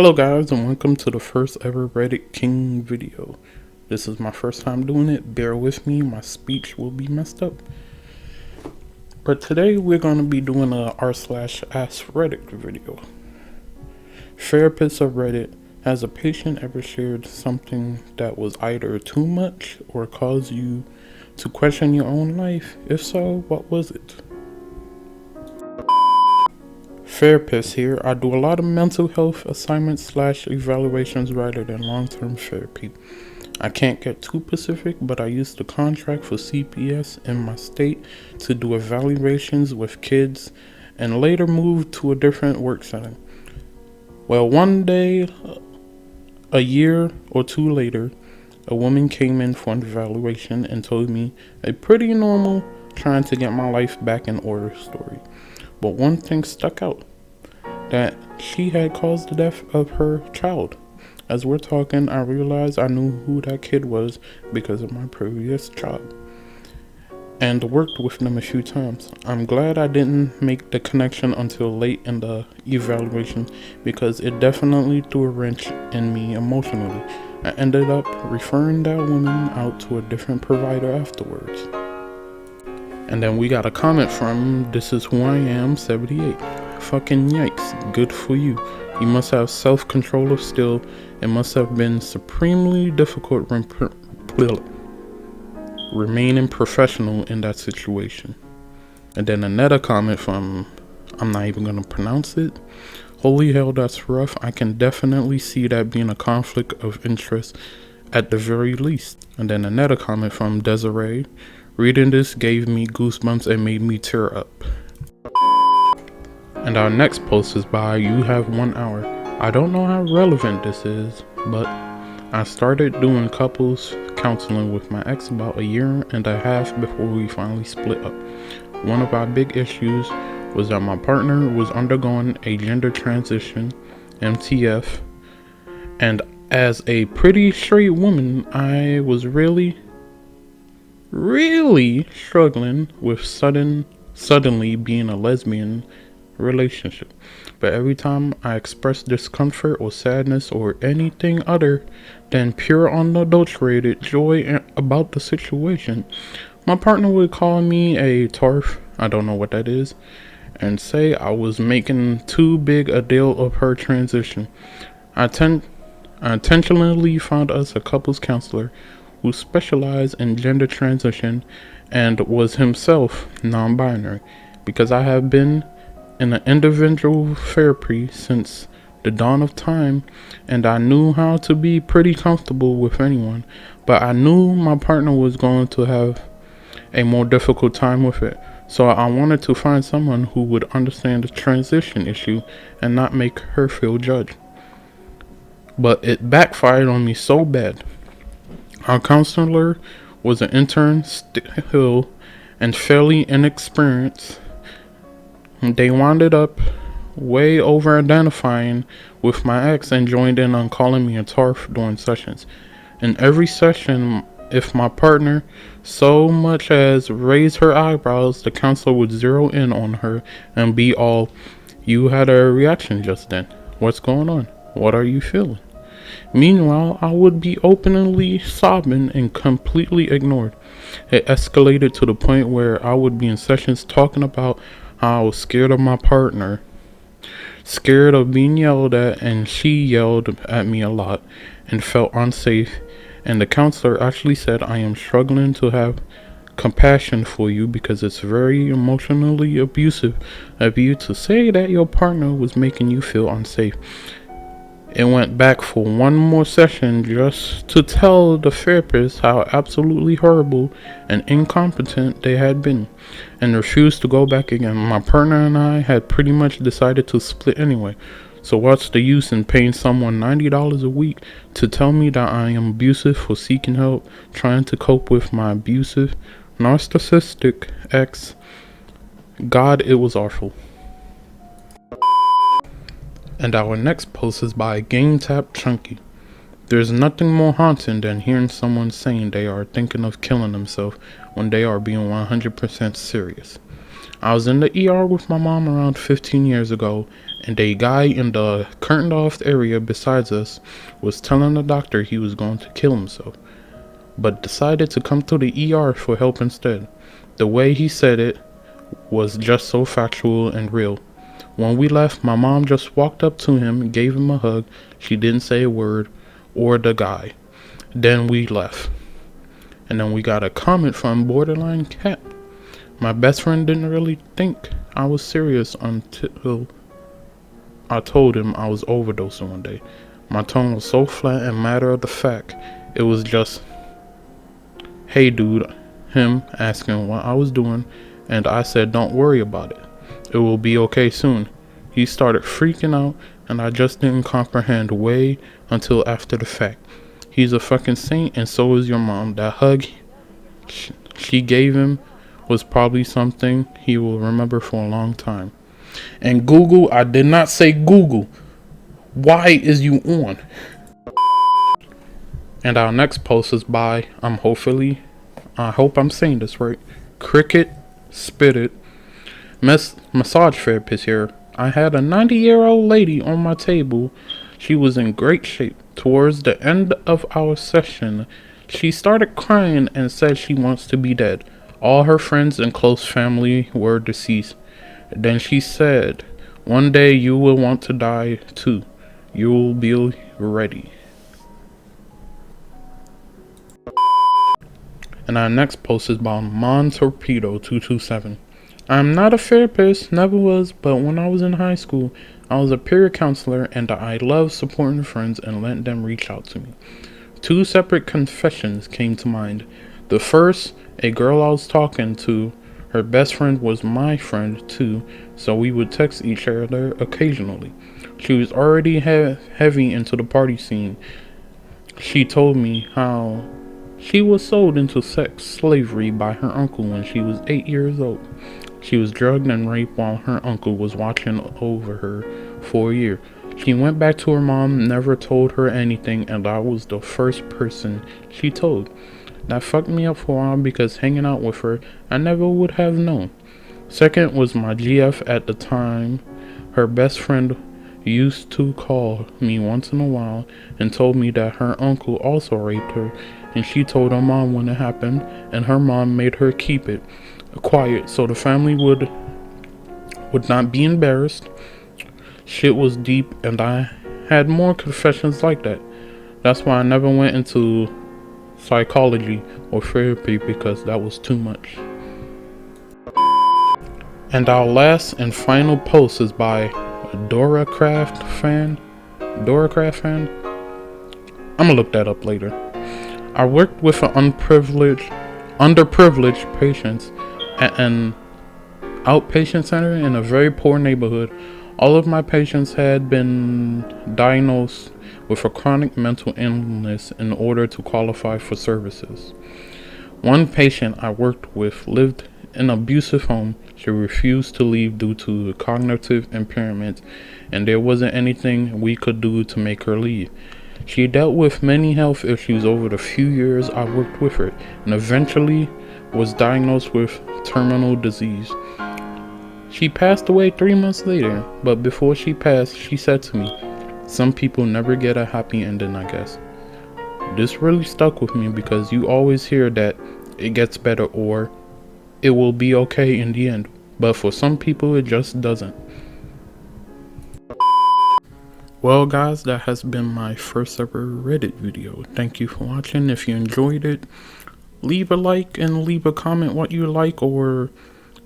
Hello guys, and welcome to the first ever Reddit King video. This is my first time doing it. Bear with me, my speech will be messed up. But today we're going to be doing a r/AskReddit video. Therapist of Reddit: has a patient ever shared something that was either too much or caused you to question your own life? If so, what was it? Therapist here. I do a lot of mental health assignments / evaluations rather than long-term therapy. I can't get too specific, but I used to contract for CPS in my state to do evaluations with kids and later moved to a different work setting. Well, one day, a year or two later, a woman came in for an evaluation and told me a pretty normal trying to get my life back in order story. But one thing stuck out, that she had caused the death of her child. As we're talking, I realized I knew who that kid was because of my previous job and worked with them a few times. I'm glad I didn't make the connection until late in the evaluation because it definitely threw a wrench in me emotionally. I ended up referring that woman out to a different provider afterwards. And then we got a comment from This Is Who I Am 78. Fucking yikes, good for you. You must have self-control of still. It must have been supremely difficult remaining professional in that situation. And then another comment from, I'm not even gonna pronounce it. Holy hell, that's rough. I can definitely see that being a conflict of interest at the very least. And then another comment from Desiree. Reading this gave me goosebumps and made me tear up. And our next post is by You Have 1 Hour. I don't know how relevant this is, but I started doing couples counseling with my ex about a year and a half before we finally split up. One of our big issues was that my partner was undergoing a gender transition, MTF, and as a pretty straight woman, I was really struggling with suddenly being a lesbian relationship. But every time I expressed discomfort or sadness or anything other than pure unadulterated joy about the situation, my partner would call me a TARF, I don't know what that is, and say I was making too big a deal of her transition. I intentionally found us a couples counselor who specialized in gender transition and was himself non-binary, because I have been in an individual therapy since the dawn of time, and I knew how to be pretty comfortable with anyone, but I knew my partner was going to have a more difficult time with it. So I wanted to find someone who would understand the transition issue and not make her feel judged. But it backfired on me so bad. Our counselor was an intern still and fairly inexperienced. They wound up way over identifying with my ex and joined in on calling me a TARF during sessions. In every session, if my partner so much as raised her eyebrows, the counselor would zero in on her and be all, "You had a reaction just then. What's going on? What are you feeling?" Meanwhile, I would be openly sobbing and completely ignored. It escalated to the point where I would be in sessions talking about how I was scared of my partner, scared of being yelled at, and she yelled at me a lot and felt unsafe. And the counselor actually said, "I am struggling to have compassion for you because it's very emotionally abusive of you to say that your partner was making you feel unsafe." It went back for one more session just to tell the therapist how absolutely horrible and incompetent they had been, and refused to go back again. My partner and I had pretty much decided to split anyway, so what's the use in paying someone $90 a week to tell me that I am abusive for seeking help, trying to cope with my abusive, narcissistic ex? God, it was awful. And our next post is by Game Tap Chunky. There's nothing more haunting than hearing someone saying they are thinking of killing themselves when they are being 100% serious. I was in the ER with my mom around 15 years ago, and a guy in the curtained off area besides us was telling the doctor he was going to kill himself, but decided to come to the ER for help instead. The way he said it was just so factual and real. When we left, my mom just walked up to him, gave him a hug. She didn't say a word, or the guy. Then we left. And then we got a comment from Borderline Cat. My best friend didn't really think I was serious until I told him I was overdosing one day. My tone was so flat and matter of the fact. It was just, hey dude, him asking what I was doing, and I said don't worry about it. It will be okay soon. He started freaking out, and I just didn't comprehend way until after the fact. He's a fucking saint, and so is your mom. That hug she gave him was probably something he will remember for a long time. And Google, I did not say Google. Why is you on? And our next post is by, I hope I'm saying this right, Cricket Spitted massage therapist here. I had a 90-year-old lady on my table. She was in great shape. Towards the end of our session, she started crying and said she wants to be dead. All her friends and close family were deceased. Then she said, one day you will want to die too. You will be ready. And our next post is by Mon Torpedo 227. I'm not a therapist, never was, but when I was in high school, I was a peer counselor and I love supporting friends and letting them reach out to me. Two separate confessions came to mind. The first, a girl I was talking to, her best friend was my friend too, so we would text each other occasionally. She was already heavy into the party scene. She told me how she was sold into sex slavery by her uncle when she was 8 years old. She was drugged and raped while her uncle was watching over her for a year. She went back to her mom, never told her anything, and I was the first person she told. That fucked me up for a while because hanging out with her, I never would have known. Second was my GF at the time. Her best friend used to call me once in a while and told me that her uncle also raped her, and she told her mom when it happened, and her mom made her keep it quiet so the family would not be embarrassed. Shit was deep, and I had more confessions like that. That's why I never went into psychology or therapy, because that was too much. And our last and final post is by DoraCraft fan. I'm gonna look that up later. I worked with an underprivileged patients at an outpatient center in a very poor neighborhood. All of my patients had been diagnosed with a chronic mental illness in order to qualify for services. One patient I worked with lived in an abusive home. She refused to leave due to cognitive impairment, and there wasn't anything we could do to make her leave. She dealt with many health issues over the few years I worked with her, and eventually was diagnosed with terminal disease. She passed away 3 months later, but before she passed, she said to me, "Some people never get a happy ending, I guess." This really stuck with me because you always hear that it gets better or it will be okay in the end, but for some people it just doesn't. Well guys, that has been my first ever Reddit video. Thank you for watching. If you enjoyed it, leave a like and leave a comment what you like or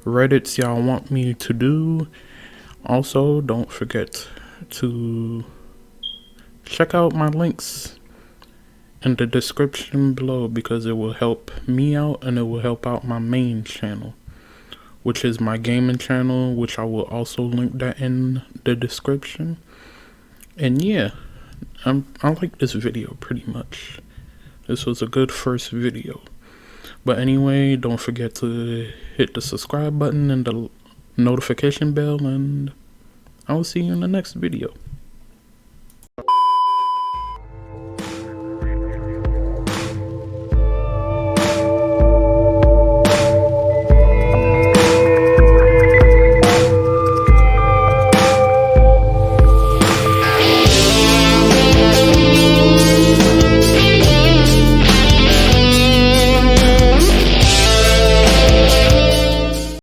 Reddits y'all want me to do. Also, don't forget to check out my links in the description below because it will help me out and it will help out my main channel, which is my gaming channel, which I will also link that in the description. And yeah, I like this video pretty much. This was a good first video. But anyway, don't forget to hit the subscribe button and the notification bell, and I will see you in the next video.